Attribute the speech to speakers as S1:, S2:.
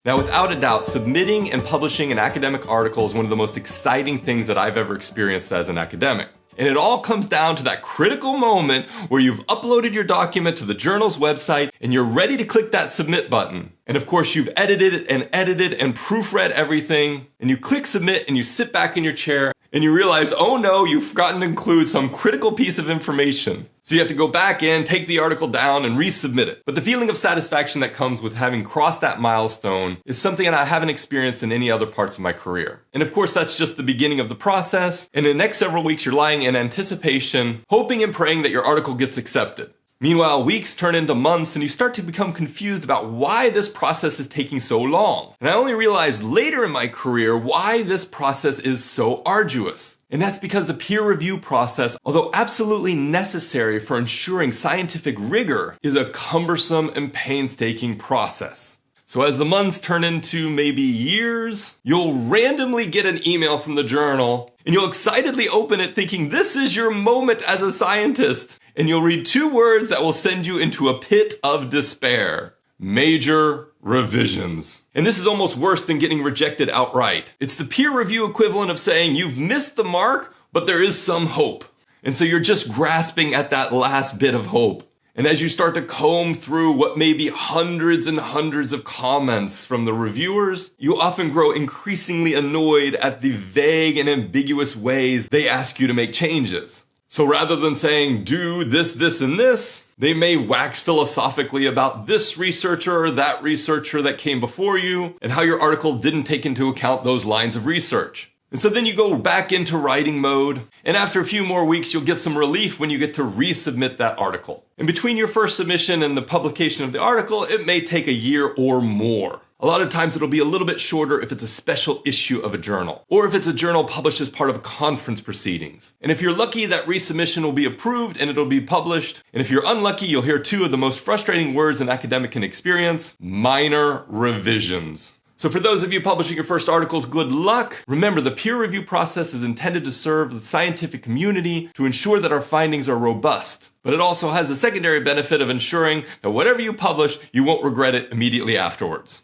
S1: Now, without a doubt, submitting and publishing an academic article is one of the most exciting things that I've ever experienced as an academic. And it all comes down to that critical moment where you've uploaded your document to the journal's website and you're ready to click that submit button. And of course, you've edited and proofread everything, and you click submit and you sit back in your chair and you realize, oh no, you've forgotten to include some critical piece of information. So you have to go back in, take the article down, and resubmit it. But the feeling of satisfaction that comes with having crossed that milestone is something that I haven't experienced in any other parts of my career. And of course, that's just the beginning of the process. And in the next several weeks, you're lying in anticipation, hoping and praying that your article gets accepted. Meanwhile, weeks turn into months and you start to become confused about why this process is taking so long. And I only realized later in my career why this process is so arduous. And that's because the peer review process, although absolutely necessary for ensuring scientific rigor, is a cumbersome and painstaking process. So as the months turn into maybe years, you'll randomly get an email from the journal and you'll excitedly open it thinking this is your moment as a scientist. And you'll read 2 words that will send you into a pit of despair. Major revisions. And this is almost worse than getting rejected outright. It's the peer review equivalent of saying you've missed the mark, but there is some hope. And so you're just grasping at that last bit of hope. And as you start to comb through what may be hundreds and hundreds of comments from the reviewers, you often grow increasingly annoyed at the vague and ambiguous ways they ask you to make changes. So rather than saying, do this, this, and this, they may wax philosophically about this researcher or that researcher that came before you and how your article didn't take into account those lines of research. And so then you go back into writing mode, and after a few more weeks, you'll get some relief when you get to resubmit that article. And between your first submission and the publication of the article, it may take a year or more. A lot of times it'll be a little bit shorter if it's a special issue of a journal, or if it's a journal published as part of a conference proceedings. And if you're lucky, that resubmission will be approved and it'll be published. And if you're unlucky, you'll hear 2 of the most frustrating words an academic can experience: minor revisions. So for those of you publishing your first articles, good luck. Remember, the peer review process is intended to serve the scientific community to ensure that our findings are robust. But it also has the secondary benefit of ensuring that whatever you publish, you won't regret it immediately afterwards.